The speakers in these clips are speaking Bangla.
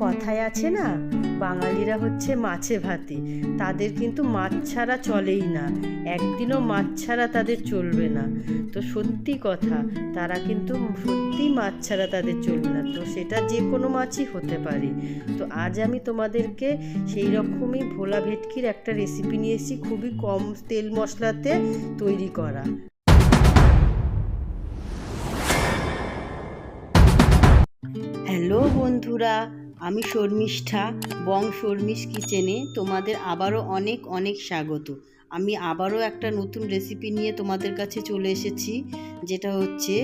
কথায় আছে না, বাঙালিরা হচ্ছে মাছে ভাতে, তাদের কিন্তু মাছ ছাড়া চলেই না, একদিনও মাছ ছাড়া তাদের চলবে না। তো সত্যি কথা, তারা কিন্তু সত্যি মাছ ছাড়া তাদের চলবে না, তো সেটা যে কোনো মাছই হতে পারে। তো আজ আমি তোমাদেরকে সেই রকমই ভোলা ভেটকির একটা রেসিপি নিয়ে এসেছি, খুবই কম তেল মশলাতে তৈরি করা। হ্যালো বন্ধুরা, আমি শর্মিষ্ঠা, বং শর্মিষ কিচেনে তোমাদের আবারও অনেক অনেক স্বাগত। আমি আবারও একটা নতুন রেসিপি নিয়ে তোমাদের কাছে চলে এসেছি, যেটা হচ্ছে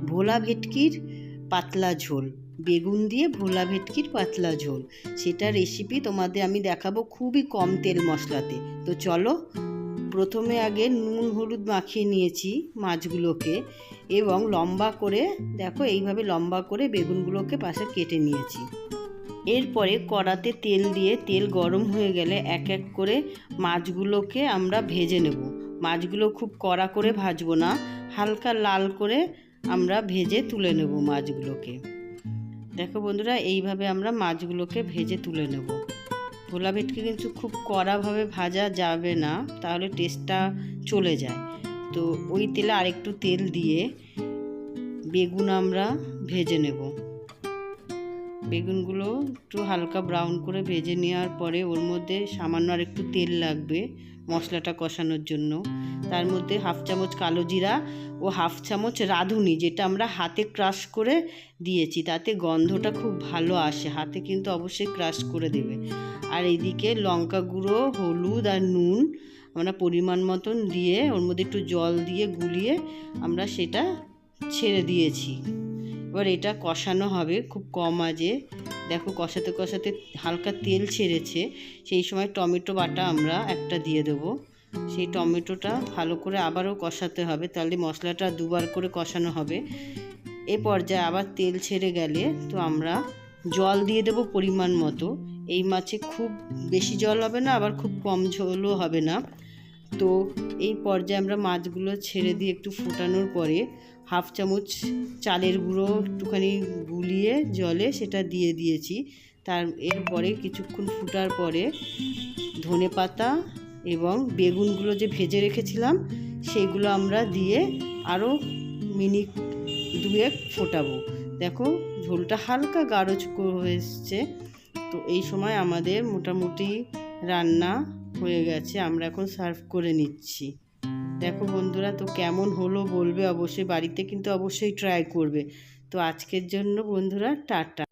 ভোলা ভেটকির পাতলা ঝোল। বেগুন দিয়ে ভোলা ভেটকির পাতলা ঝোল, সেটা রেসিপি তোমাদের আমি দেখাবো খুবই কম তেল মশলাতে। তো চলো, প্রথমে আগে নুন হলুদ মাখিয়ে নিয়েছি মাছগুলোকে, এবং লম্বা করে দেখো এইভাবে লম্বা করে বেগুনগুলোকে পাশে কেটে নিয়েছি। এরপরে কড়াতে তেল দিয়ে তেল গরম হয়ে গেলে এক এক করে মাছগুলোকে আমরা ভেজে নেব। মাছগুলো খুব কড়া করে ভাজবো না, হালকা লাল করে আমরা ভেজে তুলে নেব মাছগুলোকে। দেখো বন্ধুরা, এইভাবে আমরা মাছগুলোকে ভেজে তুলে নেব। ভোলা ভেটকি কিন্তু খুব কড়াভাবে ভাজা যাবে না, তাহলে টেস্টটা চলে যায়। তো ওই তেলে আরেকটু তেল দিয়ে বেগুন আমরা ভেজে নেব। বেগুনগুলো একটু হালকা ব্রাউন করে ভেজে নেওয়ার পরে ওর মধ্যে সামান্য আর একটু তেল লাগবে মশলাটা কষানোর জন্য। তার মধ্যে হাফ চামচ কালো জিরা ও হাফ চামচ রাঁধুনি, যেটা আমরা হাতে ক্রাশ করে দিয়েছি, তাতে গন্ধটা খুব ভালো আসে। হাতে কিন্তু অবশ্যই ক্রাশ করে দেবে। আর এইদিকে লঙ্কা গুঁড়ো, হলুদ আর নুন আমরা পরিমাণ মতন দিয়ে ওর মধ্যে একটু জল দিয়ে গুলিয়ে আমরা সেটা ছেড়ে দিয়েছি। এবার এটা কষানো হবে খুব কম আঁচে। দেখো কষাতে কষাতে হালকা তেল ছেড়েছে, সেই সময় টমেটো বাটা আমরা একটা দিয়ে দেবো। সেই টমেটোটা ভালো করে আবারও কষাতে হবে, তাহলে মশলাটা দুবার করে কষানো হবে। এ পর্যায়ে আবার তেল ছেড়ে গেলে তো আমরা জল দিয়ে দেবো পরিমাণ মতো। এই মাছে খুব বেশি জল হবে না, আবার খুব কম ঝোলও হবে না। তো এই পর্যায়ে আমরা মাছগুলো ছেড়ে দিয়ে একটু ফোটানোর পরে হাফ চামচ চালের গুঁড়ো একটুখানি গুলিয়ে জলে সেটা দিয়ে দিয়েছি। এরপরে কিছুক্ষণ ফোটার পরে ধনেপাতা এবং বেগুনগুলো যে ভেজে রেখেছিলাম সেইগুলো আমরা দিয়ে আরও মিনিট দুয়েক ফোটাবো। দেখো ঝোলটা হালকা গাঢ় হয়ে এসছে। তো এই সময় আমাদের মোটামুটি রান্না হয়ে গেছে, আমরা এখন সার্ভ করে নিচ্ছি। দেখো বন্ধুরা, তো কেমন হলো বলবে অবশ্যই, বাড়িতে কিন্তু অবশ্যই ট্রাই করবে। তো আজকের জন্য বন্ধুরা টাটা।